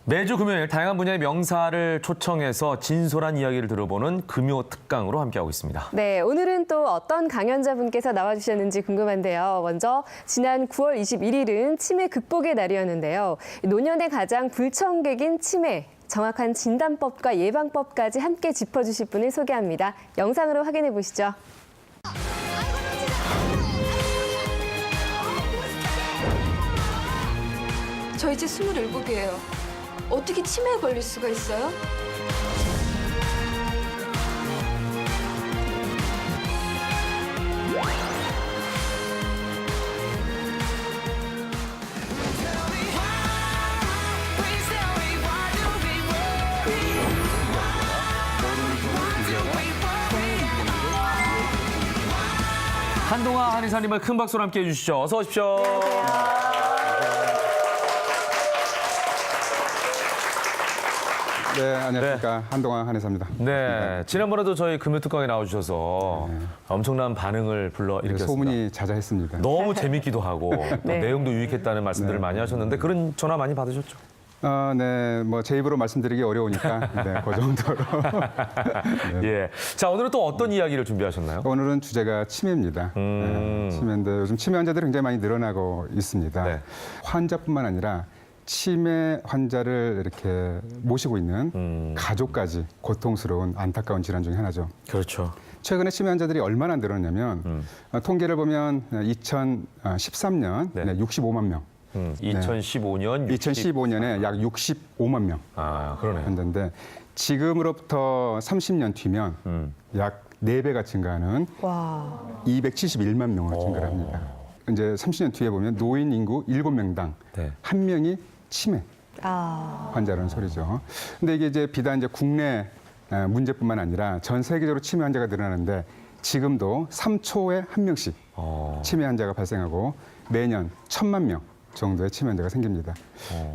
매주 금요일 다양한 분야의 명사를 초청해서 진솔한 이야기를 들어보는 금요 특강으로 함께하고 있습니다. 네, 오늘은 또 어떤 강연자분께서 나와주셨는지 궁금한데요. 먼저 지난 9월 21일은 치매 극복의 날이었는데요. 노년의 가장 불청객인 치매, 정확한 진단법과 예방법까지 함께 짚어주실 분을 소개합니다. 영상으로 확인해 보시죠. 저 이제 27이에요. 어떻게 치매에 걸릴 수가 있어요? 한동아 한의사님을 큰 박수로 함께해 주시죠. 어서 오십시오. 네, 안녕하십니까. 한동환 한의사입니다. 네, 지난번에도 저희 금요 특강에 나와주셔서 엄청난 반응을 불러일으켰습니다. 소문이 자자했습니다. 너무 재밌기도 하고 또 네. 내용도 유익했다는 말씀들을 많이 하셨는데 그런 전화 많이 받으셨죠? 네, 뭐 제 입으로 말씀드리기 어려우니까 네, 그 정도로. 네. 예. 자, 오늘은 또 어떤 이야기를 준비하셨나요? 오늘은 주제가 치매입니다. 네, 치매인데 요즘 치매 환자들이 굉장히 많이 늘어나고 있습니다. 네. 환자뿐만 아니라 치매 환자를 이렇게 모시고 있는 가족까지 고통스러운 안타까운 질환 중에 하나죠. 그렇죠. 최근에 치매 환자들이 얼마나 늘었냐면 통계를 보면 2013년 네. 65만 명. 2015년 2015년에 약 65만 명 아, 그러네요. 환자인데 지금으로부터 30년 뒤면 약 4배가 증가하는 와, 271만 명으로 증가를 합니다. 이제 30년 뒤에 보면 노인 인구 7명당 네. 1명이 치매 아, 환자라는 소리죠. 근데 이게 이제 비단 이제 국내 문제뿐만 아니라 전 세계적으로 치매 환자가 늘어나는데 지금도 3초에 1명씩 치매 환자가 발생하고 매년 1,000만 명 정도의 치매 환자가 생깁니다.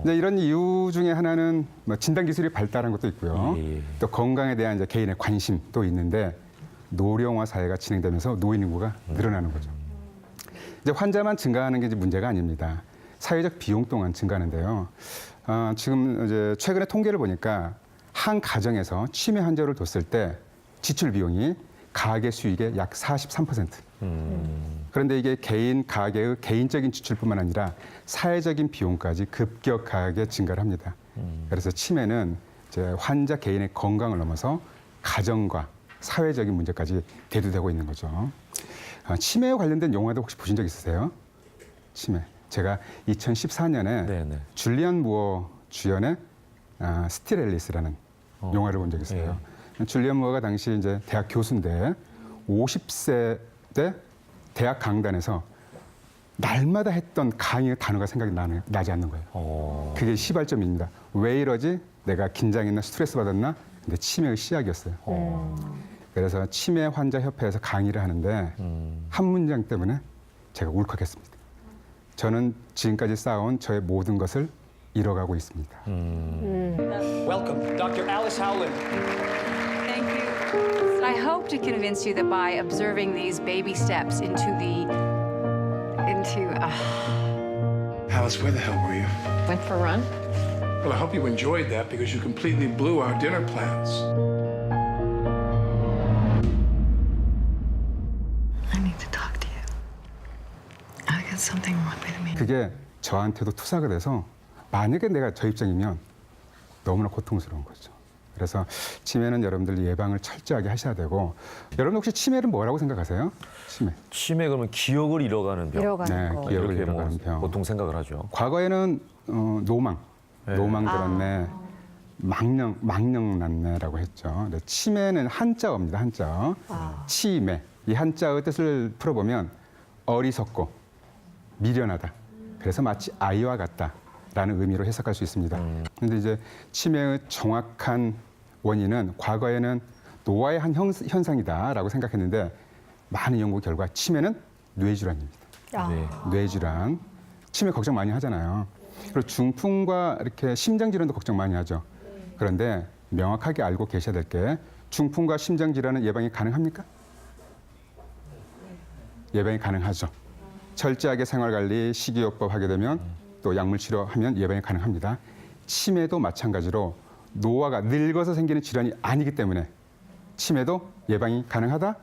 이제 이런 이유 중에 하나는 뭐 진단 기술이 발달한 것도 있고요. 예. 또 건강에 대한 이제 개인의 관심도 있는데 노령화 사회가 진행되면서 노인 인구가 늘어나는 거죠. 이제 환자만 증가하는 게 이제 문제가 아닙니다. 사회적 비용 또한 증가하는데요. 지금 이제 최근에 통계를 보니까 한 가정에서 치매 환자를 뒀을 때 지출 비용이 가계 수익의 약 43%. 그런데 이게 개인 가계의 개인적인 지출뿐만 아니라 사회적인 비용까지 급격하게 증가를 합니다. 그래서 치매는 이제 환자 개인의 건강을 넘어서 가정과 사회적인 문제까지 대두되고 있는 거죠. 치매에 관련된 영화도 혹시 보신 적 있으세요? 치매. 제가 2014년에 네네. 줄리안 무어 주연의 스틸 앨리스라는 영화를 본 적이 있어요. 줄리안 무어가 당시 이제 대학 교수인데 50세 때 대학 강단에서 날마다 했던 강의의 단어가 생각이 나지 않는 거예요. 그게 시발점입니다. 왜 이러지? 내가 긴장했나 스트레스 받았나? 근데 치매의 시작이었어요. 그래서 치매 환자 협회에서 강의를 하는데 한 문장 때문에 제가 울컥했습니다. 저는 지금까지 쌓아온 저의 모든 것을 잃어가고 있습니다. Welcome, Dr. Alice Howland. Thank you. I hope to convince you that by observing these baby steps Alice, where the hell were you? went for a run. Well, I hope you enjoyed that because you completely blew our dinner plans. I need to talk to you. I got something wrong with me. 그게 저한테도 투사가 돼서 만약에 내가 저 입장이면 너무나 고통스러운 거죠. 그래서 치매는 여러분들 예방을 철저하게 하셔야 되고 여러분 혹시 치매는 뭐라고 생각하세요? 치매. 치매 그러면 기억을 잃어가는 병. 잃어가는 거. 기억을 이렇게 잃어가는 병. 보통 생각을 하죠. 과거에는 노망 들었네, 망령 났네라고 했죠. 근데 치매는 한자어입니다. 한자어. 치매. 이 한자어의 뜻을 풀어보면 어리석고 미련하다. 그래서 마치 아이와 같다라는 의미로 해석할 수 있습니다. 그런데 이제 치매의 정확한 원인은 과거에는 노화의 한 현상이다라고 생각했는데 많은 연구 결과 치매는 뇌질환입니다. 네. 뇌질환. 치매 걱정 많이 하잖아요. 그리고 중풍과 이렇게 심장질환도 걱정 많이 하죠. 그런데 명확하게 알고 계셔야 될 게 중풍과 심장질환은 예방이 가능합니까? 예방이 가능하죠. 철저하게 생활관리, 식이요법 하게 되면 또 약물 치료하면 예방이 가능합니다. 치매도 마찬가지로 노화가 늙어서 생기는 질환이 아니기 때문에 치매도 예방이 가능하다?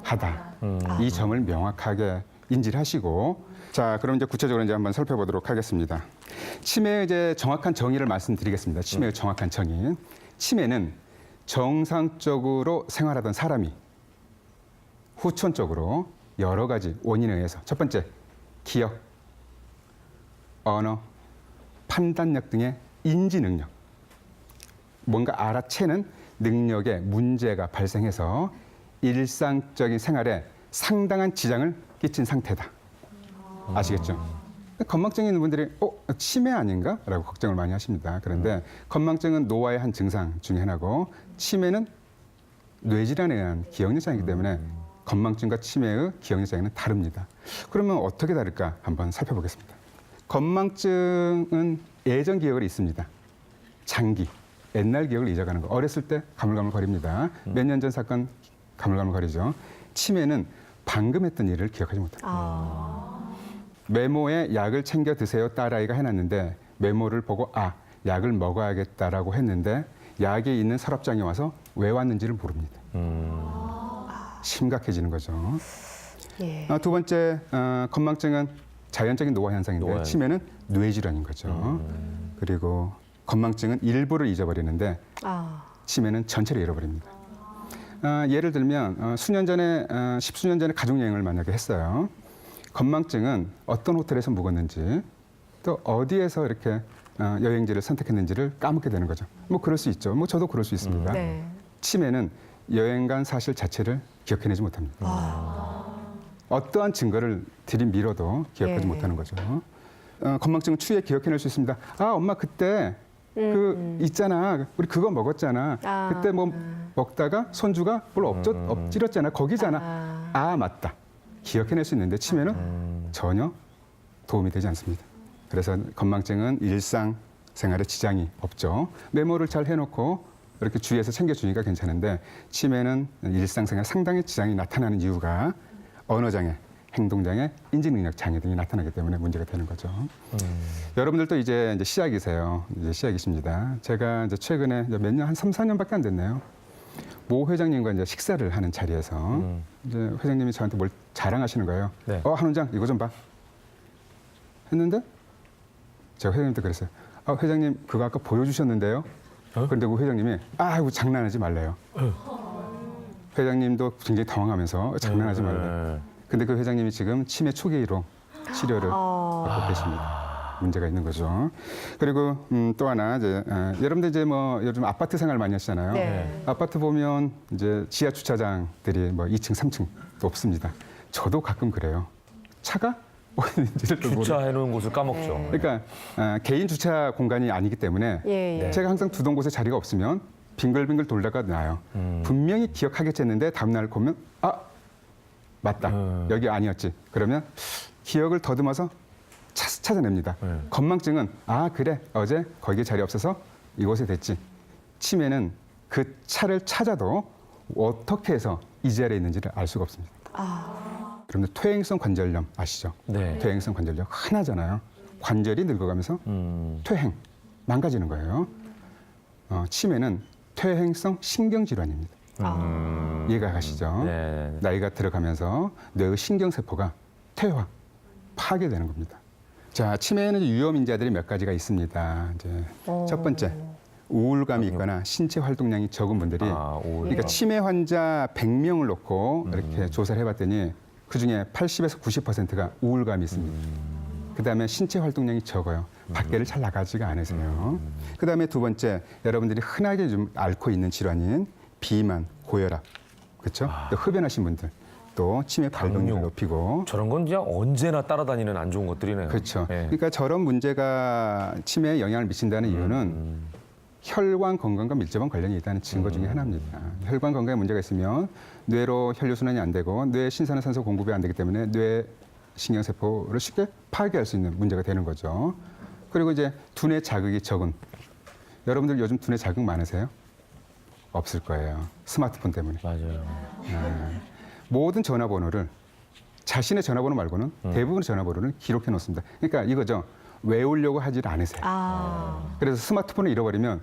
하다. 이 점을 명확하게 인지를 하시고, 자, 그럼 이제 구체적으로 이제 한번 살펴보도록 하겠습니다. 치매의 이제 정확한 정의를 말씀드리겠습니다. 치매의 정확한 정의. 치매는 정상적으로 생활하던 사람이 후천적으로 여러 가지 원인에 의해서, 첫 번째, 기억, 언어, 판단력 등의 인지 능력, 뭔가 알아채는 능력에 문제가 발생해서 일상적인 생활에 상당한 지장을 끼친 상태다. 아시겠죠? 건망증이 있는 분들이 치매 아닌가? 라고 걱정을 많이 하십니다. 그런데 건망증은 노화의 한 증상 중에 하나고, 치매는 뇌질환에 의한 기억력장애이기 때문에 건망증과 치매의 기억력장애는 다릅니다. 그러면 어떻게 다를까 한번 살펴보겠습니다. 건망증은 예전 기억을 잊습니다. 장기, 옛날 기억을 잊어가는 거. 어렸을 때 가물가물거립니다. 몇 년 전 사건 가물가물거리죠. 치매는 방금 했던 일을 기억하지 못합니다. 메모에 약을 챙겨 드세요 딸아이가 해놨는데 메모를 보고 약을 먹어야겠다라고 했는데 약이 있는 서랍장에 와서 왜 왔는지를 모릅니다. 심각해지는 거죠. 예. 두 번째, 건망증은 자연적인 노화 현상인데 노화. 치매는 뇌질환인 거죠. 그리고 건망증은 일부를 잊어버리는데 치매는 전체를 잃어버립니다. 예를 들면 수년 전에, 십수년 전에 가족여행을 만약에 했어요. 건망증은 어떤 호텔에서 묵었는지 또 어디에서 이렇게 여행지를 선택했는지를 까먹게 되는 거죠. 뭐 그럴 수 있죠. 뭐 저도 그럴 수 있습니다. 네. 치매는 여행 간 사실 자체를 기억해내지 못합니다. 어떠한 증거를 들이밀어도 기억하지 예. 못하는 거죠. 건망증은 추후에 기억해낼 수 있습니다. 엄마 그때 그 있잖아, 우리 그거 먹었잖아. 그때 뭐 먹다가 손주가 뭘 엎질렀잖아. 거기잖아. 맞다. 기억해낼 수 있는데 치매는 전혀 도움이 되지 않습니다. 그래서 건망증은 일상생활에 지장이 없죠. 메모를 잘 해놓고 이렇게 주위에서 챙겨주니까 괜찮은데 치매는 일상생활에 상당히 지장이 나타나는 이유가 언어장애, 행동장애, 인지능력 장애 등이 나타나기 때문에 문제가 되는 거죠. 여러분들도 이제 시작이세요. 이제 시작이십니다. 제가 이제 최근에 몇 년, 한 3, 4년밖에 안 됐네요. 모 회장님과 이제 식사를 하는 자리에서 이제 회장님이 저한테 뭘 자랑하시는 거예요. 네. 한 원장 이거 좀 봐. 했는데 제가 회장님한테 그랬어요. 회장님 그거 아까 보여주셨는데요. 그런데 그 회장님이 이거 장난하지 말래요. 회장님도 굉장히 당황하면서 장난하지 말래요. 근데 그 회장님이 지금 치매 초기로 치료를 받고 계십니다. 문제가 있는 거죠. 그리고 또 하나 이제 여러분들 이제 뭐 요즘 아파트 생활 많이 하시잖아요. 네. 아파트 보면 이제 지하 주차장들이 뭐 2층, 3층도 없습니다. 저도 가끔 그래요. 차가 어딘지를 모르겠어요. 주차해 놓은 곳을 까먹죠. 그러니까 개인 주차 공간이 아니기 때문에 예. 제가 항상 두던 곳에 자리가 없으면 빙글빙글 돌다가 나요. 분명히 기억하겠지 했는데 다음날 보면 맞다. 여기 아니었지. 그러면 기억을 더듬어서 찾아냅니다. 건망증은 그래 어제 거기에 자리 없어서 이곳에 됐지. 치매는 그 차를 찾아도 어떻게 해서 이 자리에 있는지를 알 수가 없습니다. 그런데 퇴행성 관절염 아시죠? 네. 퇴행성 관절염 흔하잖아요. 관절이 늙어가면서 퇴행, 망가지는 거예요. 치매는 퇴행성 신경질환입니다. 이해가 가시죠? 네. 나이가 들어가면서 뇌의 신경세포가 퇴화, 파괴되는 겁니다. 자, 치매에는 위험 인자들이 몇 가지가 있습니다. 이제 첫 번째, 우울감이 있거나 신체 활동량이 적은 분들이 그러니까 치매 환자 100명을 놓고 이렇게 조사를 해봤더니 그중에 80에서 90%가 우울감이 있습니다. 그다음에 신체 활동량이 적어요. 밖에를 잘 나가지가 않으세요. 그다음에 두 번째, 여러분들이 흔하게 좀 앓고 있는 질환인 비만, 고혈압, 그렇죠? 또 흡연하신 분들, 또 치매 발병률을 높이고 저런 건 그냥 언제나 따라다니는 안 좋은 것들이네요. 그렇죠. 네. 그러니까 저런 문제가 치매에 영향을 미친다는 이유는 혈관 건강과 밀접한 관련이 있다는 증거 중에 하나입니다. 혈관 건강에 문제가 있으면 뇌로 혈류 순환이 안 되고 뇌 신선한 공급이 안 되기 때문에 뇌 신경세포를 쉽게 파괴할 수 있는 문제가 되는 거죠. 그리고 이제 두뇌 자극이 적은 여러분들 요즘 두뇌 자극 많으세요? 없을 거예요. 스마트폰 때문에. 맞아요. 모든 전화번호를 자신의 전화번호 말고는 대부분의 전화번호를 기록해 놓습니다. 그러니까 이거죠. 외우려고 하질 않으세요. 그래서 스마트폰을 잃어버리면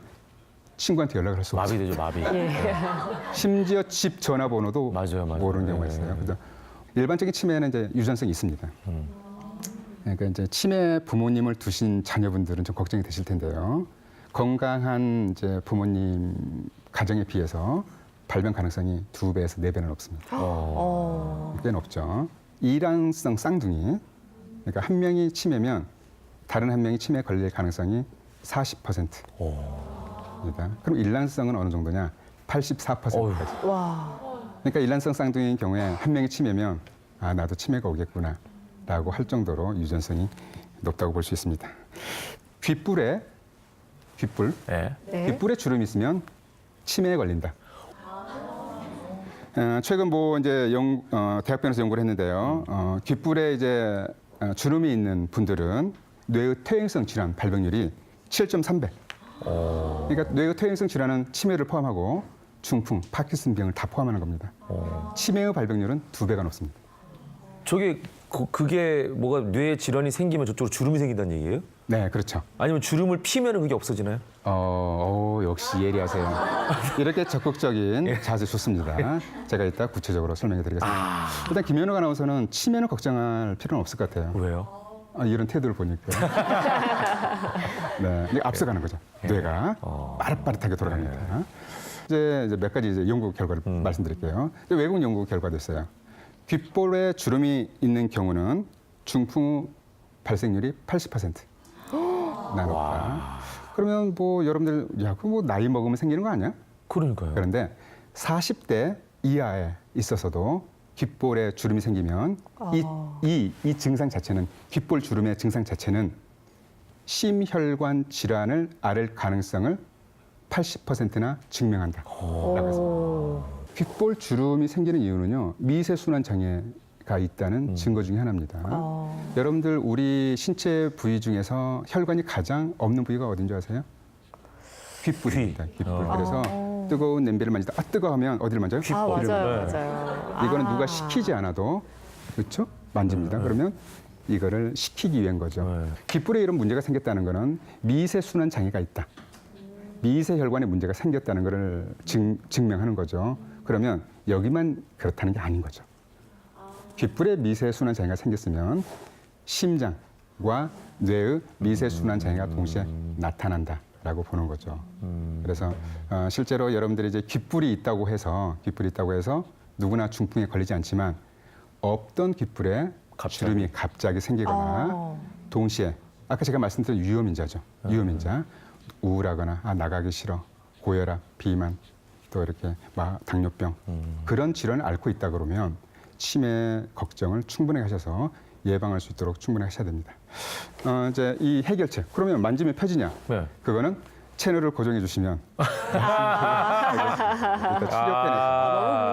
친구한테 연락을 할 수 없어요. 마비되죠, 마비. 심지어 집 전화번호도 맞아요. 모르는 경우가 있어요. 그래서 일반적인 치매는 이제 유전성이 있습니다. 그러니까 이제 치매 부모님을 두신 자녀분들은 좀 걱정이 되실 텐데요. 건강한 이제 부모님 가정에 비해서 발병 가능성이 2배에서 4배는 높습니다. 꽤 높죠. 일란성 쌍둥이, 그러니까 한 명이 치매면 다른 한 명이 치매에 걸릴 가능성이 40%입니다. 그럼 일란성은 어느 정도냐? 84%까지. 그러니까 일란성 쌍둥이인 경우에 한 명이 치매면 아 나도 치매가 오겠구나라고 할 정도로 유전성이 높다고 볼 수 있습니다. 귓불, 네. 귓불에 주름이 있으면 치매에 걸린다. 최근 뭐 이제 대학병원에서 연구를 했는데요. 귓불에 이제 주름이 있는 분들은 뇌의 퇴행성 질환 발병률이 7.3배. 그러니까 뇌의 퇴행성 질환은 치매를 포함하고 중풍, 파킨슨병을 다 포함하는 겁니다. 치매의 발병률은 2배가 높습니다. 저게 그게 뭐가 뇌에 질환이 생기면 저쪽으로 주름이 생긴다는 얘기예요? 네, 그렇죠. 아니면 주름을 피면은 그게 없어지나요? 역시 예리하세요. 이렇게 적극적인 자세 좋습니다. 제가 이따 구체적으로 설명해 드리겠습니다. 일단 김현욱 아나운서는 치매는 걱정할 필요는 없을 것 같아요. 왜요? 이런 태도를 보니까. 네, 이게 앞서가는 거죠. 뇌가 빠릿빠릿하게 돌아갑니다. 이제 몇 가지 이제 연구 결과를 말씀드릴게요. 외국 연구 결과도 있어요. 귓볼에 주름이 있는 경우는 중풍 후 발생률이 80% 나눕니다. 그러면 뭐 여러분들 뭐 나이 먹으면 생기는 거 아니야? 그러니까요. 그런데 40대 이하에 있어서도 귓볼에 주름이 생기면 이 증상 자체는 귓볼 주름의 증상 자체는 심혈관 질환을 앓을 가능성을 80%나 증명한다라고 했습니다. 귓볼 주름이 생기는 이유는요. 미세순환 장애가 있다는 증거 중에 하나입니다. 여러분들 우리 신체 부위 중에서 혈관이 가장 없는 부위가 어딘지 아세요? 귓불입니다. 귓불. 그래서 뜨거운 냄비를 만지다 뜨거워하면 어디를 만져요? 귓불을 맞아요. 이거는 누가 시키지 않아도 그렇죠? 만집니다. 그러면 이거를 시키기 위한 거죠. 귓불에 이런 문제가 생겼다는 거는 미세순환 장애가 있다. 미세혈관에 문제가 생겼다는 것을 증명하는 거죠. 그러면 여기만 그렇다는 게 아닌 거죠. 귓불에 미세순환 장애가 생겼으면 심장과 뇌의 미세순환 장애가 동시에 나타난다라고 보는 거죠. 그래서 실제로 여러분들이 이제 귓불이 있다고 해서 누구나 중풍에 걸리지 않지만 없던 귓불에 주름이 갑자기 생기거나 동시에 아까 제가 말씀드린 유혐인자죠. 유혐인자. 우울하거나 나가기 싫어, 고혈압, 비만, 또 이렇게 당뇨병 그런 질환을 앓고 있다 그러면 치매 걱정을 충분히 하셔서 예방할 수 있도록 충분히 하셔야 됩니다. 이제 이 해결책 그러면 만지면 펴지냐? 네. 그거는 채널을 고정해 주시면 일단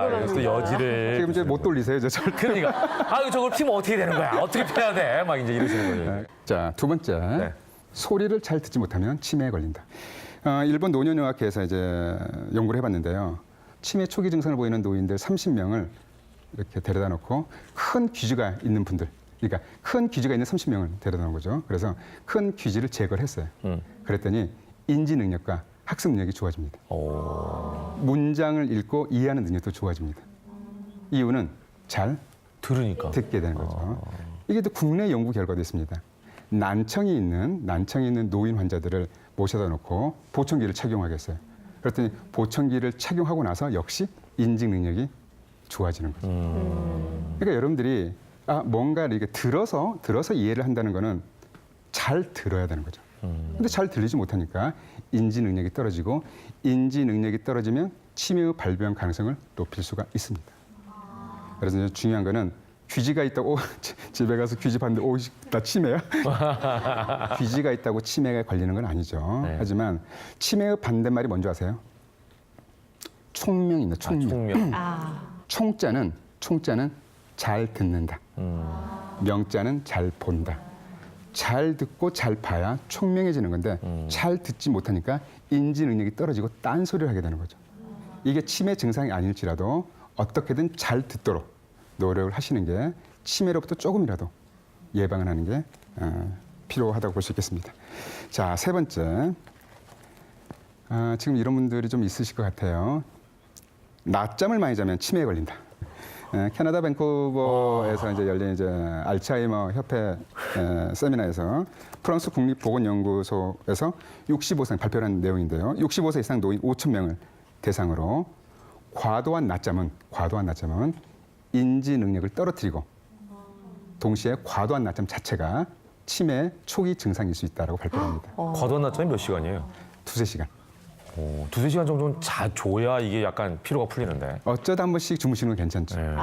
치료편에서 또 여지를. 지금 이제 못 돌리세요, 저 절대. 그러니까 저걸 피면 어떻게 되는 거야? 어떻게 펴야 돼? 막 이제 이러시는 거예요. 자, 두 번째. 네. 소리를 잘 듣지 못하면 치매에 걸린다. 일본 노년의학회에서 이제 연구를 해봤는데요. 치매 초기 증상을 보이는 노인들 30명을 이렇게 데려다 놓고 큰 귀지가 있는 분들, 그러니까 큰 귀지가 있는 30명을 데려다 놓은 거죠. 그래서 큰 귀지를 제거를 했어요. 그랬더니 인지 능력과 학습 능력이 좋아집니다. 문장을 읽고 이해하는 능력도 좋아집니다. 이유는 잘 들으니까. 듣게 되는 거죠. 이게 또 국내 연구 결과도 있습니다. 난청이 있는 노인 환자들을 모셔다 놓고 보청기를 착용하게 했어요. 그랬더니 보청기를 착용하고 나서 역시 인지 능력이 좋아지는 거죠. 그러니까 여러분들이 뭔가 이렇게 들어서 이해를 한다는 거는 잘 들어야 되는 거죠. 근데 잘 들리지 못하니까 인지 능력이 떨어지고 인지 능력이 떨어지면 치매의 발병 가능성을 높일 수가 있습니다. 그래서 이제 중요한 거는 귀지가 있다고 집에 가서 귀지 봤는데 나 치매야? 귀지가 있다고 치매가 걸리는 건 아니죠. 네. 하지만 치매의 반대말이 뭔지 아세요? 총명입니다. 총명. 총자는 잘 듣는다. 명자는 잘 본다. 잘 듣고 잘 봐야 총명해지는 건데 잘 듣지 못하니까 인지 능력이 떨어지고 딴소리를 하게 되는 거죠. 이게 치매 증상이 아닐지라도 어떻게든 잘 듣도록 노력을 하시는 게 치매로부터 조금이라도 예방을 하는 게 필요하다고 볼 수 있겠습니다. 자, 세 번째. 지금 이런 분들이 좀 있으실 것 같아요. 낮잠을 많이 자면 치매에 걸린다. 캐나다 밴쿠버에서 이제 열린 이제 알츠하이머 협회 세미나에서 프랑스 국립보건연구소에서 65세 발표한 내용인데요. 65세 이상 노인 5,000명을 대상으로 과도한 낮잠은 인지 능력을 떨어뜨리고 동시에 과도한 낮잠 자체가 치매 초기 증상일 수 있다고 발표합니다. 과도한 낮잠이 몇 시간이에요? 2~3시간. 두세 시간 정도는 자줘야 이게 약간 피로가 풀리는데. 어쩌다 한 번씩 주무시는 건 괜찮죠. 네.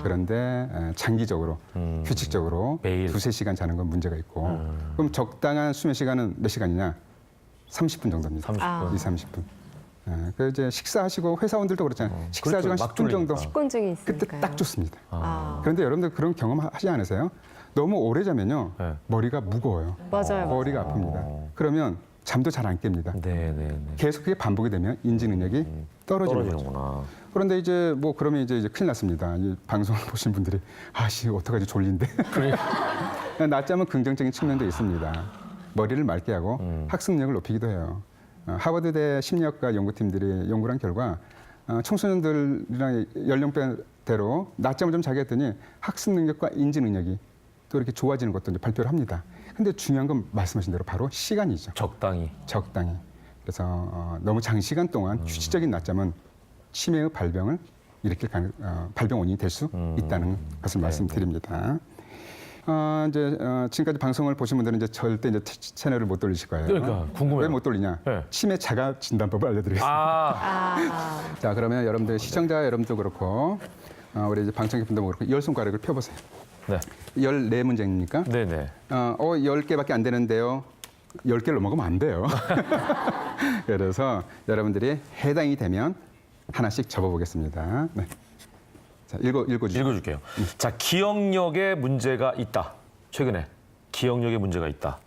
그런데 장기적으로 규칙적으로 매일. 2~3시간 자는 건 문제가 있고 그럼 적당한 수면 시간은 몇 시간이냐? 30분 정도입니다. 30분. 20~30분. 그 이제 식사하시고 회사원들도 그렇잖아요. 식사하시고 한 그렇죠. 막 10분 정도 졸리니까. 식곤증이 그때 있으니까요. 딱 좋습니다. 아. 그런데 여러분들 그런 경험 하지 않으세요? 너무 오래 자면요. 네. 머리가 무거워요. 맞아요. 머리가 아픕니다. 그러면 잠도 잘 안 깹니다. 네네네. 계속 그게 반복이 되면 인지 능력이 떨어지는 거죠. 떨어지는구나. 그런데 이제 뭐 그러면 이제 큰일 났습니다. 이 방송을 보신 분들이 아씨 어떡하지 졸린데. 낮잠은 긍정적인 측면도 있습니다. 머리를 맑게 하고 학습력을 높이기도 해요. 하버드대 심리학과 연구팀들이 연구를 한 결과 청소년들이랑 연령대로 낮잠을 좀 자게 했더니 학습 능력과 인지 능력이 또 이렇게 좋아지는 것도 이제 발표를 합니다. 근데 중요한 건 말씀하신 대로 바로 시간이죠. 적당히. 그래서 너무 장시간 동안 규칙적인 낮잠은 치매의 발병을 일으킬 발병 원인이 될 수 있다는 것을 말씀드립니다. 이제 지금까지 방송을 보신 분들은 이제 절대 이제 채널을 못 돌리실 거예요. 그러니까 궁금해요. 왜 못 돌리냐? 네. 치매 자가 진단법을 알려드리겠습니다. 아, 자, 그러면 여러분들 시청자 여러분도 그렇고 우리 이제 방청객분도 그렇고 열 손가락을 펴보세요. 네. 14문제입니까? 네네. 10개밖에 안 되는데요. 10개를 넘어가면 안 돼요. 그래서 여러분들이 해당이 되면 하나씩 접어보겠습니다. 네. 자, 읽어주시죠. 읽어줄게요. 자, 기억력에 문제가 있다. 최근에 기억력에 문제가 있다.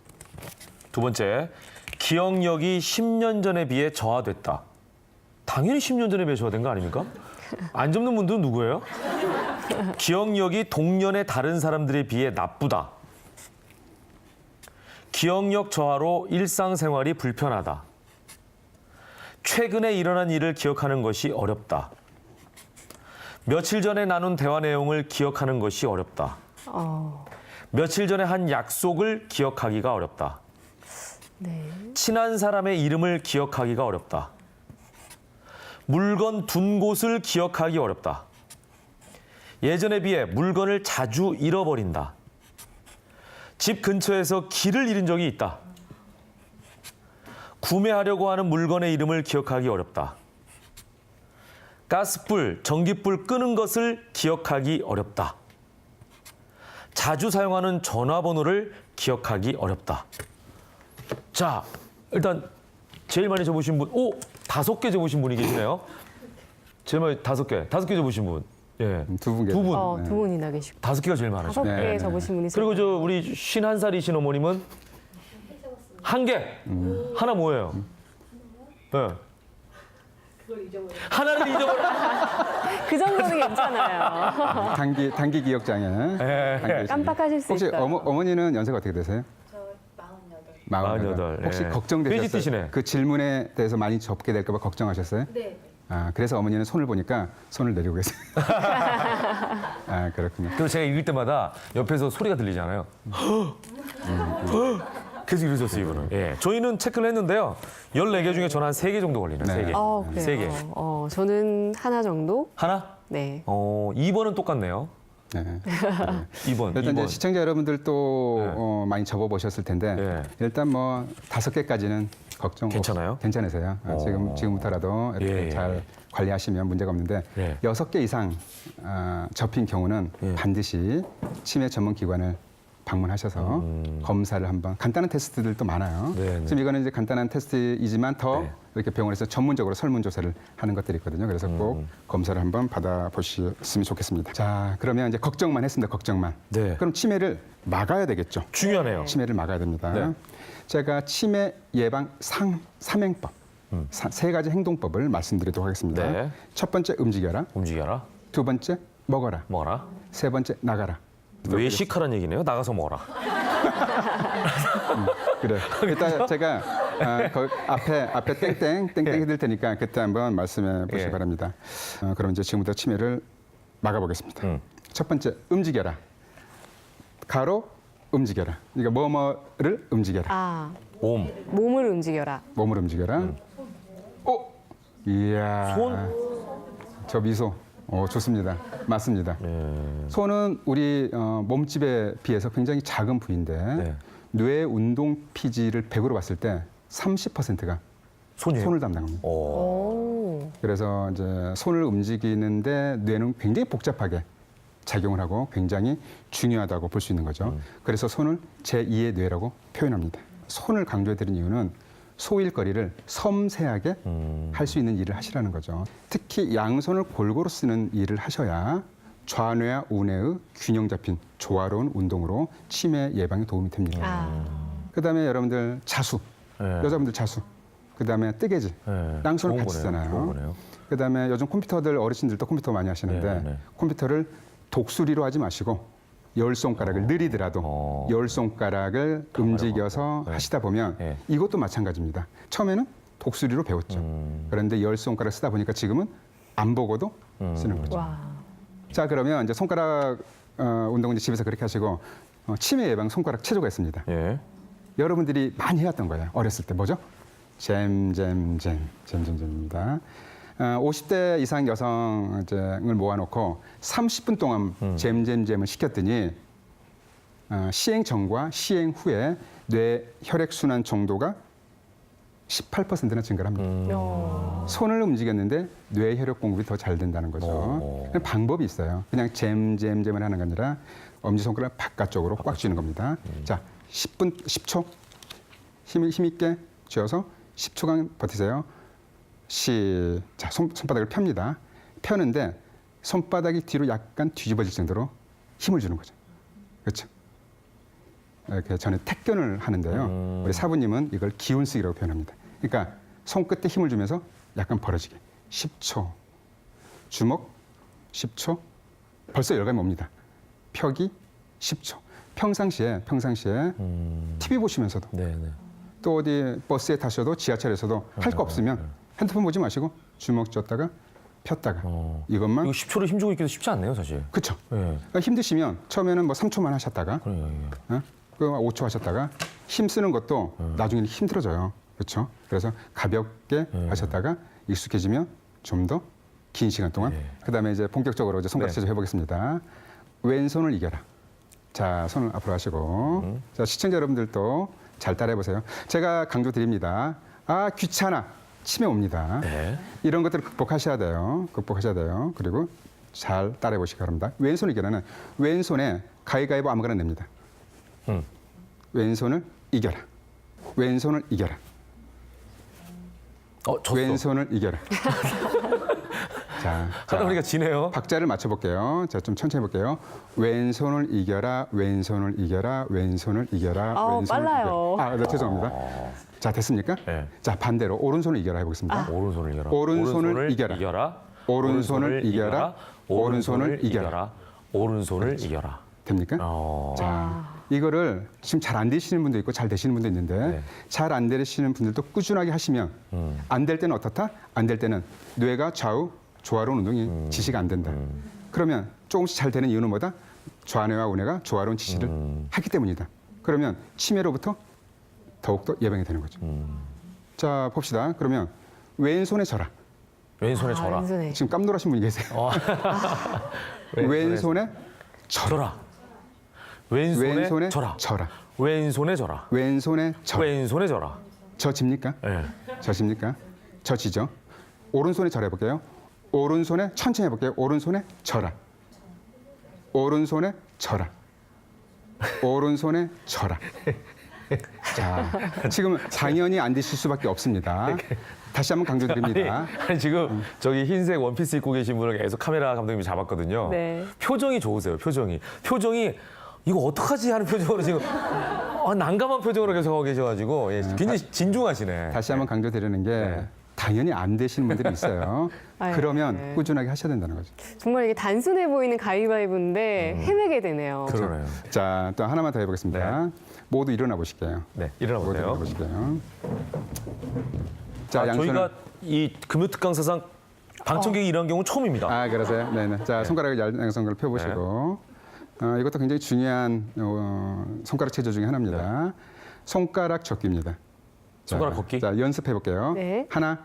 두 번째, 기억력이 10년 전에 비해 저하됐다. 당연히 10년 전에 비해 저하된 거 아닙니까? 안 접는 분들은 누구예요? 기억력이 동년의 다른 사람들에 비해 나쁘다. 기억력 저하로 일상생활이 불편하다. 최근에 일어난 일을 기억하는 것이 어렵다. 며칠 전에 나눈 대화 내용을 기억하는 것이 어렵다. 며칠 전에 한 약속을 기억하기가 어렵다. 네. 친한 사람의 이름을 기억하기가 어렵다. 물건 둔 곳을 기억하기 어렵다. 예전에 비해 물건을 자주 잃어버린다. 집 근처에서 길을 잃은 적이 있다. 구매하려고 하는 물건의 이름을 기억하기 어렵다. 가스불, 전기불 끄는 것을 기억하기 어렵다. 자주 사용하는 전화번호를 기억하기 어렵다. 자, 일단 제일 많이 접으신 분, 5개 접으신 분이 계시네요. 제일 많이 5개 접으신 분. 예. 두 분 두 분. 계세요. 두 분이나 계시고 5개가 제일 많으시죠. 5개 네. 접으신 분이 그리고 저 우리 51살이신 어머님은 1개. 하나 뭐예요? 네. 하나를 잊어버려. 그 정도는 괜찮아요. 단기 기억 장애. 예. 깜빡하실 수 혹시 있어요. 어머니는 연세가 어떻게 되세요? 48. 혹시 예. 걱정되셨어요? 돼지 띠시네. 그 질문에 대해서 많이 접게 될까 봐 걱정하셨어요? 네. 그래서 어머니는 손을 보니까 손을 내리고 계세요. 그렇군요. 그래서 제가 읽을 때마다 옆에서 소리가 들리잖아요. 계속 이러셨어요, 이분은. 예. 저희는 체크를 했는데요. 14개 중에 저는 한 3개 정도 걸리네요. 네. 3개. 그래요. 3개. 저는 하나 정도? 하나? 네. 2번은 똑같네요. 네. 2번. 일단 이제 시청자 여러분들도 많이 접어보셨을 텐데 네. 일단 뭐 5개까지는 걱정 괜찮아요? 괜찮으세요. 지금부터라도 이렇게 예. 잘 관리하시면 문제가 없는데 예. 6개 이상 접힌 경우는 예. 반드시 치매 전문 기관을 방문하셔서 검사를 한번 간단한 테스트들도 많아요. 네, 네. 지금 이거는 이제 간단한 테스트이지만 더 네. 이렇게 병원에서 전문적으로 설문조사를 하는 것들이 있거든요. 그래서 꼭 검사를 한번 받아보셨으면 좋겠습니다. 자, 그러면 이제 걱정만 했습니다. 걱정만. 네. 그럼 치매를 막아야 되겠죠. 중요하네요. 치매를 막아야 됩니다. 네. 제가 치매 예방 삼행법, 3가지 행동법을 말씀드리도록 하겠습니다. 네. 첫 번째, 움직여라. 움직여라. 두 번째, 먹어라. 먹어라. 세 번째, 나가라. 외식하라는 얘기네요. 나가서 먹어라. 그래. 일단 제가 앞에 땡땡 해드릴 테니까 그때 한번 말씀해 보시기 예. 바랍니다. 그럼 이제 지금부터 치매를 막아보겠습니다. 첫 번째, 움직여라. 가로 움직여라. 그러니까 뭐뭐를 움직여라. 아, 몸, 몸을 움직여라. 몸을 움직여라. 오, 이야. 손? 저 미소. 좋습니다. 맞습니다. 손은 우리 몸집에 비해서 굉장히 작은 부위인데 네. 뇌 운동 피지를 100으로 봤을 때 30%가 손이에요. 손을 담당합니다. 오. 그래서 이제 손을 움직이는데 뇌는 굉장히 복잡하게 작용을 하고 굉장히 중요하다고 볼 수 있는 거죠. 그래서 손을 제2의 뇌라고 표현합니다. 손을 강조해드린 이유는 소일거리를 섬세하게 할 수 있는 일을 하시라는 거죠. 특히 양손을 골고루 쓰는 일을 하셔야 좌뇌와 우뇌의 균형 잡힌 조화로운 운동으로 치매 예방에 도움이 됩니다. 아, 그다음에 여러분들 자수, 네. 여자분들 자수, 그다음에 뜨개질, 네. 양손을 좋은 같이 거네요. 쓰잖아요. 좋은 거네요. 그다음에 요즘 컴퓨터들 어르신들도 컴퓨터 많이 하시는데 네, 네. 컴퓨터를 독수리로 하지 마시고 열 손가락을 느리더라도 열 손가락을 움직여서 네. 하시다 보면 네. 이것도 마찬가지입니다. 처음에는 독수리로 배웠죠. 그런데 열 손가락 쓰다 보니까 지금은 안 보고도 쓰는 거죠. 와. 자, 그러면 이제 손가락 운동은 이제 집에서 그렇게 하시고 치매 예방 손가락 체조가 있습니다. 예. 여러분들이 많이 해왔던 거예요. 어렸을 때 뭐죠? 잼입니다. 50대 이상 여성을 모아놓고 30분 동안 잼을 시켰더니 시행 전과 시행 후에 뇌 혈액 순환 정도가 18%나 증가를 합니다. 손을 움직였는데 뇌 혈액 공급이 더 잘 된다는 거죠. 그냥 방법이 있어요. 그냥 잼을 하는 게 아니라 엄지손가락 바깥쪽으로 꽉 쥐는 겁니다. 자, 10초 힘있게 쥐어서 10초간 버티세요. 자, 손바닥을 펴니다. 펴는데 손바닥이 뒤로 약간 뒤집어질 정도로 힘을 주는 거죠. 그렇죠? 이렇게 저는 택견을 하는데요. 우리 사부님은 이걸 기운쓰기라고 표현합니다. 그러니까 손끝에 힘을 주면서 약간 벌어지게. 10초. 주먹 10초. 벌써 열감이 옵니다. 펴기 10초. 평상시에 TV 보시면서도 네. 또 어디 버스에 타셔도 지하철에서도 할 거 없으면 핸드폰 보지 마시고 주먹 쥐었다가 폈다가 이것만 이거 10초를 힘주고 있기도 쉽지 않네요, 사실. 그쵸. 예. 그러니까 힘드시면 처음에는 뭐 3초만 하셨다가 그래요. 그 5초 하셨다가 힘 쓰는 것도 나중에는 힘들어져요. 그렇죠? 그래서 가볍게 하셨다가 익숙해지면 좀 더 긴 시간 동안 그다음에 이제 본격적으로 이제 손가락 체조 해보겠습니다. 왼손을 이겨라. 자, 손을 앞으로 하시고 자, 시청자 여러분들도 잘 따라해 보세요. 제가 강조드립니다. 아, 귀찮아. 치매 옵니다. 네. 이런 것들을 극복하셔야 돼요. 그리고 잘 따라해 보시기 바랍니다. 왼손을 이겨라는 왼손에 가위가위보 아무거나 냅니다. 왼손을 이겨라. 왼손을 이겨라. 졌어. 왼손을 이겨라. 자, 하다 보니까 지네요. 박자를 맞춰볼게요. 자, 좀 천천히 해볼게요. 왼손을 이겨라, 왼손을 이겨라, 왼손을 이겨라, 왼손을 빨라요. 이겨라. 네, 죄송합니다. 자, 됐습니까? 네. 자, 반대로 오른손을 이겨라 해보겠습니다. 오른손을 이겨라. 오른손을 이겨라. 오른손을 이겨라. 오른손을 이겨라. 오른손을 이겨라. 됩니까? 자, 이거를 지금 잘 안 되시는 분도 있고 잘 되시는 분도 있는데 네. 잘 안 되시는 분들도 꾸준하게 하시면 안 될 때는 어떻다? 안 될 때는 뇌가 좌우 조화로운 운동이 지시가 안 된다. 그러면 조금씩 잘 되는 이유는 뭐다? 좌뇌와 우뇌가 조화로운 지시를 하기 때문이다. 그러면 치매로부터 더욱더 예방이 되는 거죠. 자, 봅시다. 그러면 왼손에 져라. 왼손에 져라. 왼손에. 지금 깜놀하신 분이 계세요. 왼손에 져라. 왼손에 져라. 져라. 왼손에 져라. 왼손에 져. 왼손에 져라. 져집니까? 예. 져집니까? 져지죠. 오른손에 절 해볼게요. 오른손에 천천히 해볼게요. 오른손에 져라. 오른손에 져라. 오른손에 져라. 자, 지금 당연히 안 되실 수밖에 없습니다. 다시 한번 강조드립니다. 아니, 지금 저기 흰색 원피스 입고 계신 분을 계속 카메라 감독님이 잡았거든요. 네. 표정이 좋으세요. 표정이 이거 어떡하지 하는 표정으로 지금 난감한 표정으로 계속 하고 계셔가지고 굉장히 진중하시네. 다시 한번 강조드리는 게 당연히 안 되시는 분들이 있어요. 아유, 그러면 네. 꾸준하게 하셔야 된다는 거죠. 정말 이게 단순해 보이는 가위바위보인데 헤매게 되네요. 그러네요. 자, 또 하나만 더 해보겠습니다. 모두 일어나 보실게요. 네, 일어나 모두 일어나 보세요. 보실게요. 자, 양손을 저희가 이 금요특강 사상 방청객이 일어난 경우 처음입니다. 아, 그러세요? 네네. 자, 손가락을 양손가락을 펴보시고 이것도 굉장히 중요한 손가락 체조 중에 하나입니다. 손가락 접기입니다. 손가락 걷기? 자, 연습해 볼게요. 네. 하나,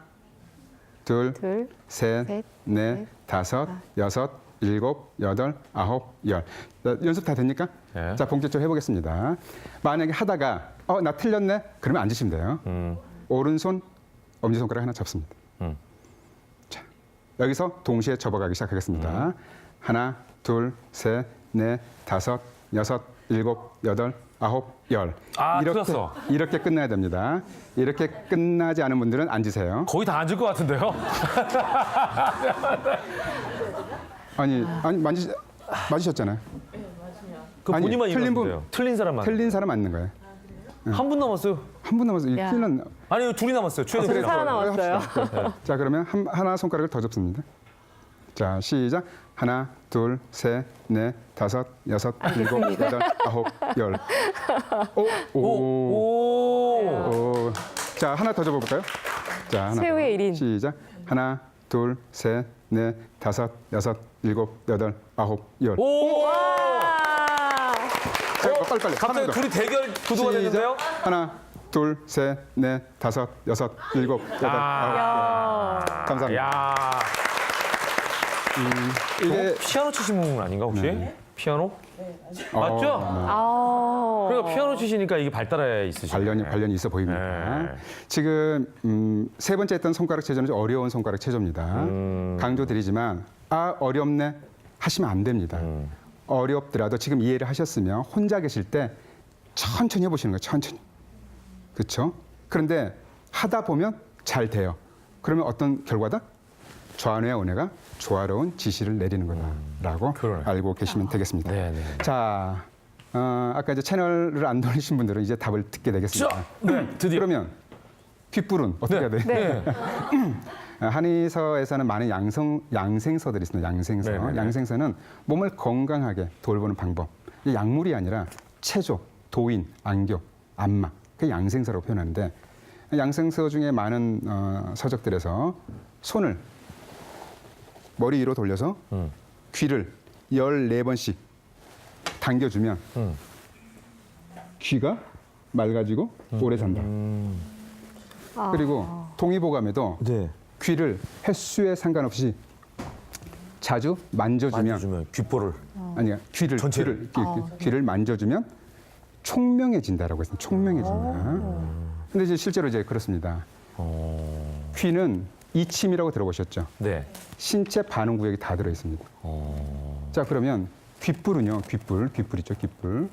둘, 둘, 셋, 셋, 넷, 다섯, 여섯, 일곱, 여덟, 아홉, 열. 자, 연습 다 됩니까? 네. 자, 본격적으로 해보겠습니다. 만약에 하다가 나 틀렸네? 그러면 앉으시면 돼요. 오른손 엄지손가락 하나 접습니다. 자, 여기서 동시에 접어가기 시작하겠습니다. 하나, 둘, 셋, 넷, 다섯, 여섯, 일곱, 여덟, 아홉, 열. 아, 틀렸어. 이렇게 끝나야 됩니다. 이렇게 끝나지 않은 분들은 앉으세요. 거의 다 앉을 것 같은데요? 아니 맞으셨잖아요. 그 아니, 본인만 틀린 분. 일어났어요. 틀린 사람만. 틀린 사람 맞는 거예요. 한 분 남았어요. 한 분 남았어요. 이 야. 틀린. 아니요, 둘이 남았어요. 최대 그래서 둘이 하나 남았어요. 남았어요. 자, 그러면 하나 손가락을 더 접습니다. 자, 시작. 하나, 둘, 셋, 넷, 다섯, 여섯, 일곱, 여덟, 아홉, 열. 오. 오. 자, 하나 더 접어볼까요? 자, 하나. 최후의 일인. 시작. 하나, 둘, 셋, 넷, 다섯, 여섯, 일곱, 여덟, 아홉, 열. 오. 자, 빨리. 갑자기 하나 더. 둘이 대결 구도가 됐는데요? 하나, 둘, 셋, 넷, 다섯, 여섯, 일곱, 여덟, 아홉. 감사합니다. 야. 이게 피아노 치신 분 아닌가 혹시? 네. 피아노? 맞죠? 아. 그러니까 피아노 치시니까 이게 발달해 있으시네. 관련이 있어 보입니다. 네. 지금 세 번째 했던 손가락 체조는 좀 어려운 손가락 체조입니다. 강조드리지만 어렵네 하시면 안 됩니다. 어렵더라도 지금 이해를 하셨으면 혼자 계실 때 천천히 해보시는 거예요. 천천히. 그렇죠? 그런데 하다 보면 잘 돼요. 그러면 어떤 결과다? 좌뇌와 우뇌가 조화로운 지시를 내리는 거다라고 그러네. 알고 계시면 되겠습니다. 네네. 자, 아까 이제 채널을 안 돌리신 분들은 이제 답을 듣게 되겠습니다. 네, 드디어. 그러면 귓불은 어떻게 해야 돼요? 네. 한의서에서는 많은 양생서들이 있습니다. 양생서. 네네네. 양생서는 몸을 건강하게 돌보는 방법. 이 약물이 아니라 체조, 도인, 안교, 안마. 그 양생서라고 표현하는데 양생서 중에 많은 서적들에서 손을 머리 위로 돌려서 귀를 14번씩 당겨주면 귀가 맑아지고 오래 산다. 그리고 동의보감에도 네. 귀를 횟수에 상관없이 자주 만져주면 만져주면 귓볼을. 아니야 귀를 전체를. 귀를 만져주면 총명해진다라고 했습니다. 총명해진다. 근데 이제 실제로 이제 그렇습니다. 귀는 이침이라고 들어보셨죠? 네. 신체 반응 구역이 다 들어 있습니다. 자, 그러면 귓불은요. 귓불 있죠, 귓불.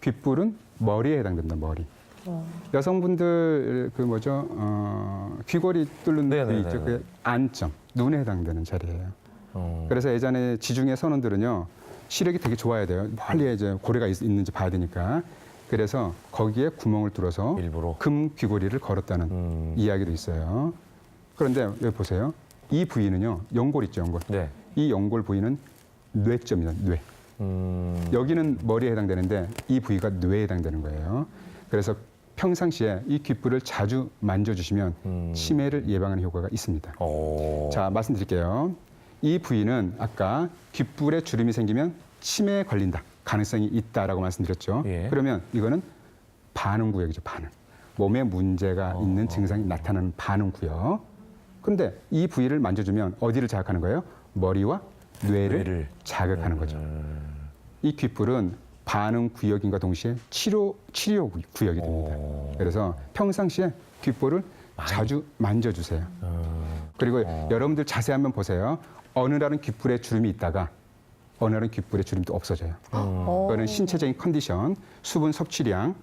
귓불은 머리에 해당된다, 머리. 여성분들 귀걸이 뚫는 데 네네네네. 있죠. 그 안점, 눈에 해당되는 자리예요. 그래서 예전에 지중해 선원들은요. 시력이 되게 좋아야 돼요. 멀리 이제 고래가 있는지 봐야 되니까. 그래서 거기에 구멍을 뚫어서 일부러. 금 귀걸이를 걸었다는 이야기도 있어요. 그런데 여기 보세요. 이 부위는요. 연골 있죠, 연골. 네. 이 연골 부위는 뇌점이다, 뇌. 여기는 머리에 해당되는데 이 부위가 뇌에 해당되는 거예요. 그래서 평상시에 이 귓불을 자주 만져주시면 치매를 예방하는 효과가 있습니다. 오. 자, 말씀드릴게요. 이 부위는 아까 귓불에 주름이 생기면 치매에 걸린다 가능성이 있다라고 말씀드렸죠. 예. 그러면 이거는 반응 구역이죠, 반응. 몸에 문제가 있는 증상이 나타나는 반응 구역. 그런데 이 부위를 만져주면 어디를 자극하는 거예요? 머리와 뇌를 자극하는 거죠. 이 귓불은 반응 구역인과 동시에 치료 구역이 됩니다. 그래서 평상시에 귓볼을 자주 만져주세요. 그리고 여러분들 자세히 한번 보세요. 어느 날은 귓불에 주름이 있다가 어느 날은 귓불에 주름이 또 없어져요. 그거는 신체적인 컨디션, 수분 섭취량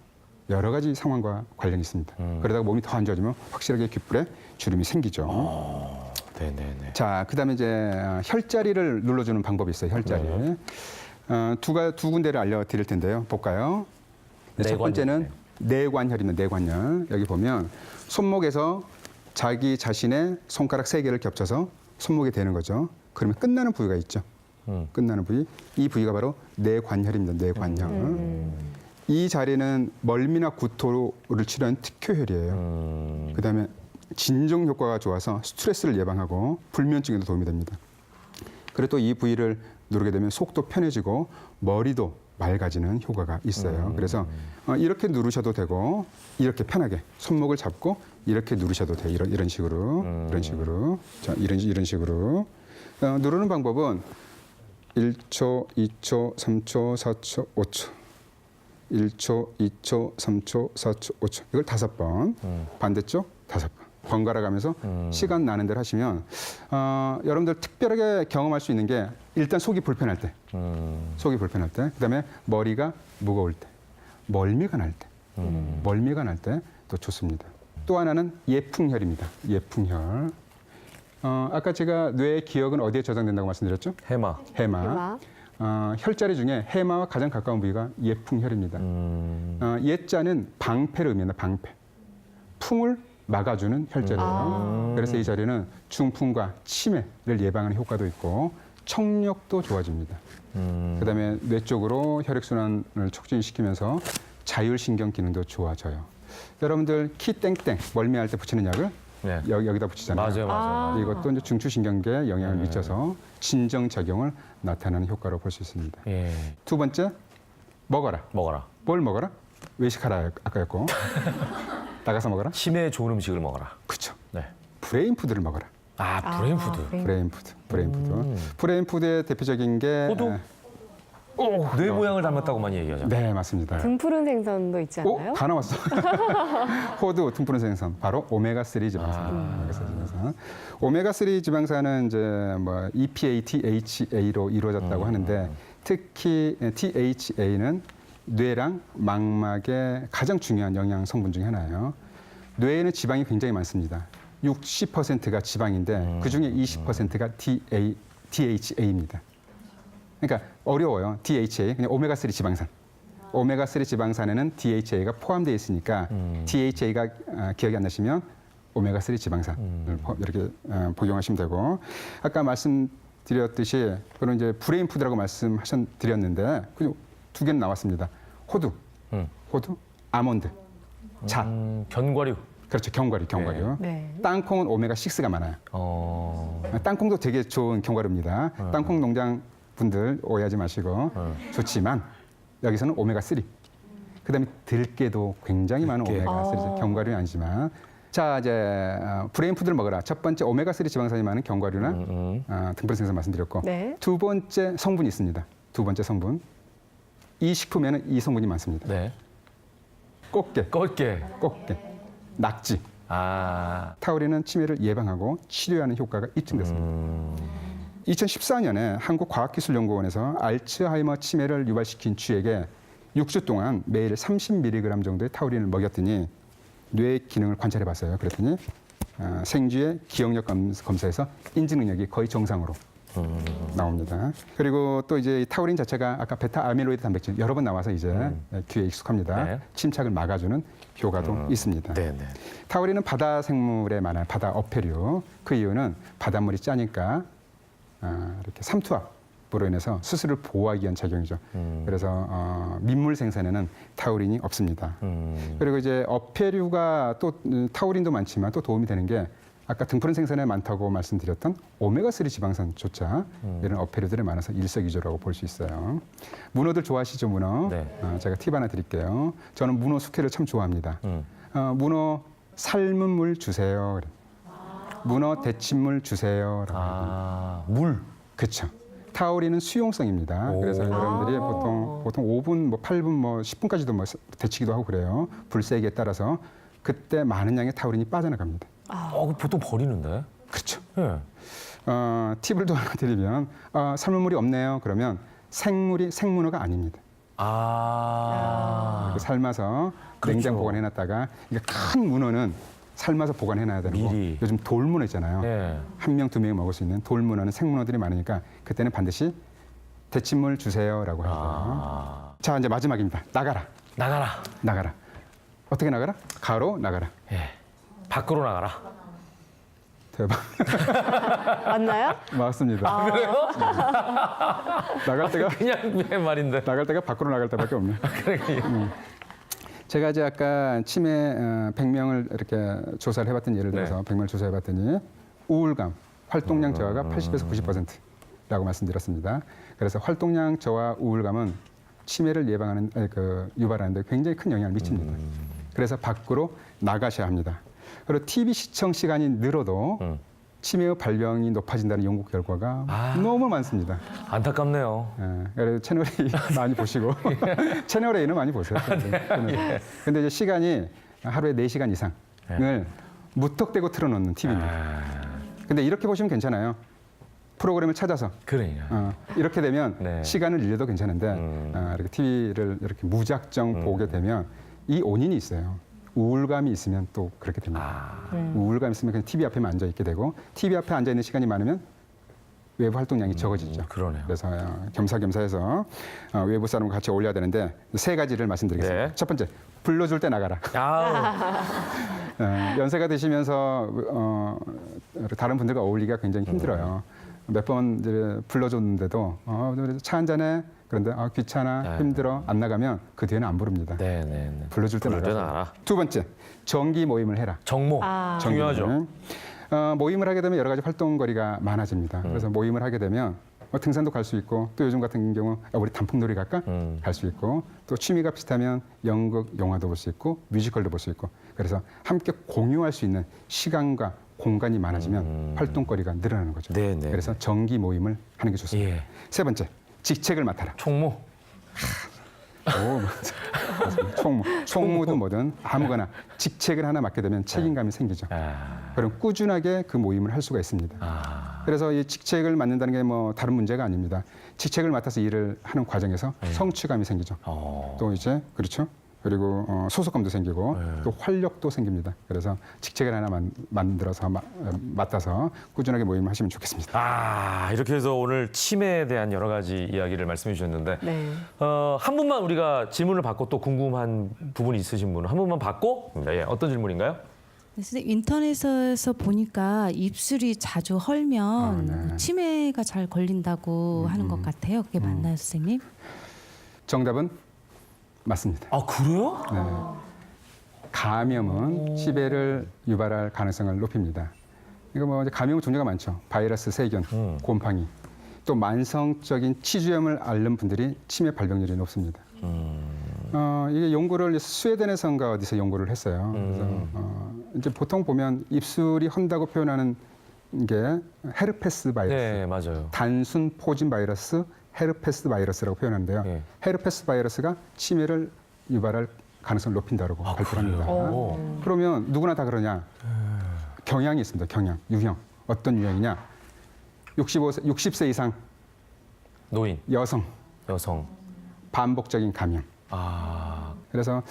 여러 가지 상황과 관련이 있습니다. 그러다가 몸이 더 안 좋아지면 확실하게 귓불에 주름이 생기죠. 네네네. 자, 그다음에 이제 혈자리를 눌러주는 방법이 있어요. 혈자리. 두 군데를 알려드릴 텐데요. 볼까요? 첫 번째는 내관혈입니다. 내관혈. 여기 보면 손목에서 자기 자신의 손가락 3개를 겹쳐서 손목에 대는 거죠. 그러면 끝나는 부위가 있죠. 끝나는 부위. 이 부위가 바로 내관혈입니다. 내관혈. 이 자리는 멀미나 구토를 치료하는 특효혈이에요. 그다음에 진정 효과가 좋아서 스트레스를 예방하고 불면증에도 도움이 됩니다. 그리고 또 이 부위를 누르게 되면 속도 편해지고 머리도 맑아지는 효과가 있어요. 그래서 이렇게 누르셔도 되고 이렇게 편하게 손목을 잡고 이렇게 누르셔도 돼요. 이런 식으로 자, 이런 식으로 누르는 방법은 1초, 2초, 3초, 4초, 5초. 1초, 2초, 3초, 4초, 5초. 이걸 5번. 반대쪽 5번. 번갈아 가면서 시간 나는 대로 하시면 여러분들 특별하게 경험할 수 있는 게 일단 속이 불편할 때. 속이 불편할 때. 그다음에 머리가 무거울 때. 멀미가 날 때. 멀미가 날 때 또 좋습니다. 또 하나는 예풍혈입니다. 예풍혈. 아까 제가 뇌의 기억은 어디에 저장된다고 말씀드렸죠? 해마. 해마. 혈자리 중에 해마와 가장 가까운 부위가 예풍혈입니다. 예자는 방패를 의미한다. 방패. 풍을 막아주는 혈자리예요. 그래서 이 자리는 중풍과 치매를 예방하는 효과도 있고 청력도 좋아집니다. 그다음에 뇌 쪽으로 혈액순환을 촉진시키면서 자율신경 기능도 좋아져요. 여러분들 키 땡땡 멀미할 때 붙이는 약을 네. 여기다 붙이잖아요. 맞아요. 이것도 이제 중추신경계에 영향을 미쳐서 진정작용을 나타내는 효과로 볼 수 있습니다. 예. 두 번째, 먹어라. 먹어라. 뭘 먹어라? 외식하라 아까였고 나가서 먹어라? 치매에 좋은 음식을 먹어라. 그렇죠. 네. 브레인푸드를 먹어라. 아, 브레인푸드. 브레인푸드. 브레인푸드의 대표적인 게 호두? 뇌 모양을 닮았다고 많이 얘기하죠. 네, 맞습니다. 등푸른 생선도 있지 않나요? 다 나왔어. 호두, 등푸른 생선, 바로 오메가3 지방산. 오메가3 지방산. 오메가3 지방산은 이제 뭐 EPA, DHA로 이루어졌다고 하는데 특히 DHA는 뇌랑 망막의 가장 중요한 영양 성분 중에 하나예요. 뇌에는 지방이 굉장히 많습니다. 60%가 지방인데 그 중에 20%가 DHA입니다. 그러니까 어려워요. DHA, 그냥 오메가3 지방산. 오메가3 지방산에는 DHA가 포함되어 있으니까 DHA가 기억이 안 나시면 오메가3 지방산을 이렇게 복용하시면 되고 아까 말씀드렸듯이 그런 이제 브레인푸드라고 말씀드렸는데 두 개는 나왔습니다. 호두, 아몬드, 잣. 견과류. 그렇죠. 견과류. 네. 땅콩은 오메가6가 많아요. 땅콩도 되게 좋은 견과류입니다. 땅콩 농장 분들 오해하지 마시고 좋지만 여기서는 오메가3. 그다음에 들깨도 굉장히 많은 오메가3 견과류는 아니지만 자 이제 브레인푸드를 먹어라. 첫 번째 오메가3 지방산이 많은 견과류나 등푸른 생선 말씀드렸고 네. 두 번째 성분이 있습니다. 두 번째 성분. 이 식품에는 이 성분이 많습니다. 네. 꽃게, 껄게. 낙지. 타우린은 치매를 예방하고 치료하는 효과가 입증됐습니다. 2014년에 한국과학기술연구원에서 알츠하이머 치매를 유발시킨 쥐에게 6주 동안 매일 30mg 정도의 타우린을 먹였더니 뇌 기능을 관찰해 봤어요. 그랬더니 생쥐의 기억력 검사에서 인지 능력이 거의 정상으로 나옵니다. 그리고 또 이제 이 타우린 자체가 아까 베타 아밀로이드 단백질 여러 번 나와서 이제 귀에 익숙합니다. 네. 침착을 막아주는 효과도 있습니다. 네. 타우린은 바다 생물에 많아요. 바다 어패류. 그 이유는 바닷물이 짜니까 이렇게 삼투압으로 인해서 수스를 보호하기 위한 작용이죠. 그래서 민물 생산에는 타우린이 없습니다. 그리고 이제 어패류가 또 타우린도 많지만 또 도움이 되는 게 아까 등푸른 생선에 많다고 말씀드렸던 오메가3 지방산조차 이런 어패류들에 많아서 일석이조라고 볼 수 있어요. 문어들 좋아하시죠, 문어? 네. 제가 팁 하나 드릴게요. 저는 문어 숙회를 참 좋아합니다. 문어 삶은 물 주세요. 문어 데친물 주세요. 물. 그렇죠. 타우린은 수용성입니다. 그래서 여러분들이 보통 5분, 8분, 10분까지도 데치기도 하고 그래요. 불세기에 따라서 그때 많은 양의 타우린이 빠져나갑니다. 보통 버리는데. 그렇죠. 예. 팁을 또 하나 드리면 삶은 물이 없네요. 그러면 생문어가 아닙니다. 이렇게 삶아서 냉장 보관해놨다가 이게 큰 문어는 삶아서 보관해놔야 되는 거. 미리. 요즘 돌문어 있잖아요. 네. 한 명, 두 명이 먹을 수 있는 돌문어는 생문어들이 많으니까 그때는 반드시 데친물 주세요라고 하고요. 자 이제 마지막입니다. 나가라. 어떻게 나가라? 가로 나가라. 예. 밖으로 나가라. 대박. 맞나요? 맞습니다. 나갈 때가 그냥 말인데. 나갈 때가 밖으로 나갈 때밖에 없네요. 그러니까 제가 이제 아까 치매 100명을 이렇게 조사를 해봤더니 예를 들어서 100명을 조사해봤더니 우울감, 활동량 저하가 80에서 90%라고 말씀드렸습니다. 그래서 활동량 저하 우울감은 치매를 예방하는 유발하는 데 굉장히 큰 영향을 미칩니다. 그래서 밖으로 나가셔야 합니다. 그리고 TV 시청 시간이 늘어도 치매의 발병이 높아진다는 연구 결과가 너무 많습니다. 안타깝네요. 그래서 채널 A 많이 보시고 채널 A는 많이 보세요. 근데 이제 시간이 하루에 4시간 이상을 무턱대고 틀어놓는 TV입니다. 근데 이렇게 보시면 괜찮아요. 프로그램을 찾아서 그러니까. 이렇게 되면 네. 시간을 늘려도 괜찮은데 이렇게 TV를 이렇게 무작정 보게 되면 이 원인이 있어요. 우울감이 있으면 또 그렇게 됩니다. 우울감이 있으면 그냥 TV 앞에만 앉아 있게 되고 TV 앞에 앉아 있는 시간이 많으면 외부 활동량이 적어지죠. 그러네요. 그래서 겸사겸사해서 외부 사람과 같이 어울려야 되는데 3가지를 말씀드리겠습니다. 네. 첫 번째, 불러줄 때 나가라. 연세가 드시면서 다른 분들과 어울리기가 굉장히 힘들어요. 몇 번 불러줬는데도 차 한잔해. 그런데 귀찮아, 힘들어, 안 나가면 그 뒤에는 안 부릅니다. 네네. 불러줄 때 나가라. 나가라. 두 번째, 정기 모임을 해라. 정모. 중요하죠. 모임을 하게 되면 여러 가지 활동거리가 많아집니다. 그래서 모임을 하게 되면 등산도 갈 수 있고 또 요즘 같은 경우 우리 단풍놀이 갈까? 갈 수 있고 또 취미가 비슷하면 연극, 영화도 볼 수 있고 뮤지컬도 볼 수 있고 그래서 함께 공유할 수 있는 시간과 공간이 많아지면 활동거리가 늘어나는 거죠. 네네. 그래서 정기 모임을 하는 게 좋습니다. 예. 세 번째, 직책을 맡아라. 총무. 총무도 뭐든 아무거나 직책을 하나 맡게 되면 책임감이 생기죠. 그럼 꾸준하게 그 모임을 할 수가 있습니다. 그래서 이 직책을 맡는다는 게 뭐 다른 문제가 아닙니다. 직책을 맡아서 일을 하는 과정에서 성취감이 생기죠. 또 이제 그렇죠. 그리고 소속감도 생기고 또 활력도 생깁니다. 그래서 직책을 하나 만들어서 맡아서 꾸준하게 모임을 하시면 좋겠습니다. 이렇게 해서 오늘 치매에 대한 여러 가지 이야기를 말씀해 주셨는데 네. 한 분만 우리가 질문을 받고 또 궁금한 부분이 있으신 분은 한 분만 받고 어떤 질문인가요? 선생님, 인터넷에서 보니까 입술이 자주 헐면 치매가 잘 걸린다고 하는 것 같아요. 그게 맞나요, 선생님? 정답은 맞습니다. 그래요? 네. 감염은 치매를 유발할 가능성을 높입니다. 이거 뭐 이제 감염 종류가 많죠. 바이러스, 세균, 곰팡이, 또 만성적인 치주염을 앓는 분들이 치매 발병률이 높습니다. 이게 연구를 스웨덴에서인가 어디서 연구를 했어요. 그래서 이제 보통 보면 입술이 헌다고 표현하는 게 헤르페스 바이러스, 네, 맞아요. 단순 포진 바이러스, 헤르페스 바이러스라고 표현하는데요. 네. 헤르페스 바이러스가 치매를 유발할 가능성을 높인다고 발표를 합니다. 그러면 누구나 다 그러냐? 경향이 있습니다. 경향, 유형. 어떤 유형이냐? 60세 이상 노인, 여성, 반복적인 감염. 그래서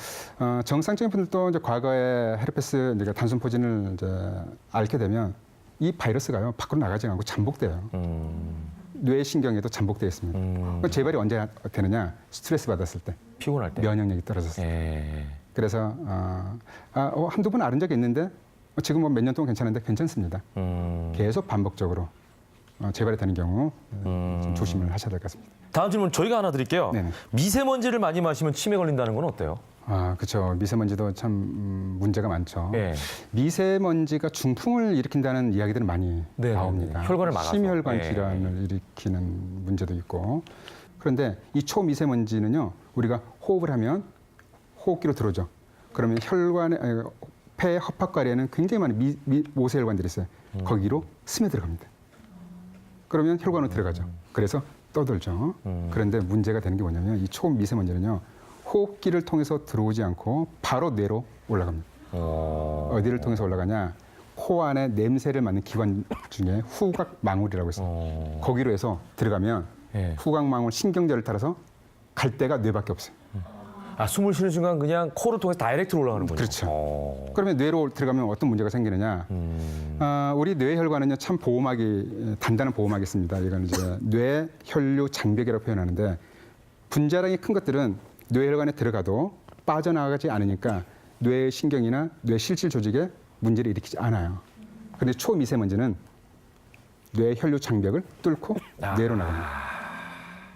정상적인 분들도 이제 과거에 헤르페스 이제 단순 포진을 이제 앓게 되면 이 바이러스가요 밖으로 나가지 않고 잠복돼요. 뇌신경에도 잠복되어 있습니다. 재발이 언제 되느냐? 스트레스 받았을 때, 피곤할 때, 면역력이 떨어졌을 때. 그래서 한두 번 앓은 적이 있는데 지금 뭐 몇 년 동안 괜찮은데 괜찮습니다. 계속 반복적으로 재발이 되는 경우 좀 조심을 하셔야 될 것 같습니다. 다음 질문 저희가 하나 드릴게요. 네네. 미세먼지를 많이 마시면 치매 걸린다는 건 어때요? 그렇죠. 미세먼지도 참 문제가 많죠. 네. 미세먼지가 중풍을 일으킨다는 이야기들은 많이 네네네. 나옵니다. 혈관을 막아서. 심혈관 네. 질환을 일으키는 문제도 있고. 그런데 이 초미세먼지는요, 우리가 호흡을 하면 호흡기로 들어오죠. 그러면 폐 허파과리에는 굉장히 많은 모세혈관들이 있어요. 거기로 스며들어갑니다. 그러면 혈관으로 들어가죠. 그래서 떠돌죠. 그런데 문제가 되는 게 뭐냐면 이 초미세먼지는요, 호흡기를 통해서 들어오지 않고 바로 뇌로 올라갑니다. 어디를 통해서 올라가냐? 코 안에 냄새를 맡는 기관 중에 후각망울이라고 있어요. 거기로 해서 들어가면 후각망울 신경절을 따라서 갈 데가 뇌밖에 없어요. 숨을 쉬는 순간 그냥 코를 통해서 다이렉트로 올라가는군요. 그렇죠. 그러면 뇌로 들어가면 어떤 문제가 생기느냐? 우리 뇌혈관은요 참 단단한 보호막이 있습니다. 이건 이제 뇌 혈류 장벽이라고 표현하는데 분자량이 큰 것들은 뇌혈관에 들어가도 빠져나가지 않으니까 뇌 신경이나 뇌 실질 조직에 문제를 일으키지 않아요. 그런데 초미세먼지는 뇌 혈류 장벽을 뚫고 뇌로 나갑니다.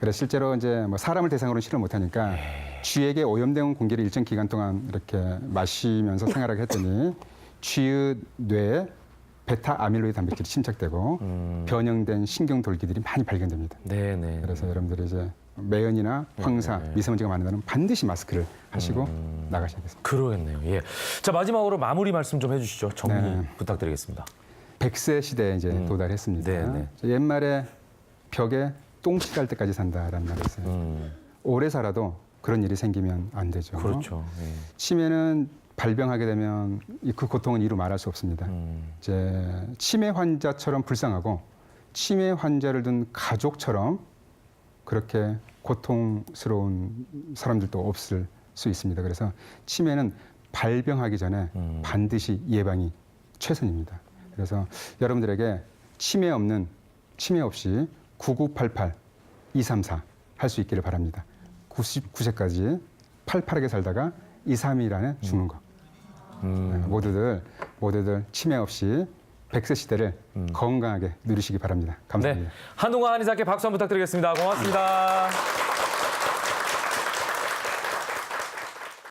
그래서 실제로 이제 뭐 사람을 대상으로 치료 못하니까 쥐에게 오염된 공기를 일정 기간 동안 이렇게 마시면서 생활하게 했더니 쥐의 뇌에 베타 아밀로이드 단백질이 침착되고 변형된 신경 돌기들이 많이 발견됩니다. 네네. 그래서 여러분들이 이제 매연이나 황사, 미세먼지가 많은 날은 반드시 마스크를 하시고 나가셔야겠습니다. 그러겠네요. 예. 자, 마지막으로 마무리 말씀 좀 해주시죠. 정리 네. 부탁드리겠습니다. 100세 시대에 이제 도달했습니다. 네. 옛말에 벽에 똥칠할 때까지 산다라는 말이 있어요. 오래 살아도 그런 일이 생기면 안 되죠. 그렇죠. 예. 치매는 발병하게 되면 그 고통은 이루 말할 수 없습니다. 이제 치매 환자처럼 불쌍하고 치매 환자를 둔 가족처럼 그렇게 고통스러운 사람들도 없을 수 있습니다. 그래서 치매는 발병하기 전에 반드시 예방이 최선입니다. 그래서 여러분들에게 치매 없이 9988-234 할 수 있기를 바랍니다. 99세까지 팔팔하게 살다가 2, 3일 안에 죽는 거. 모두들 치매 없이 100세 시대를 건강하게 누리시기 바랍니다. 감사합니다. 네. 한동안 한의사께 박수 한번 부탁드리겠습니다. 고맙습니다.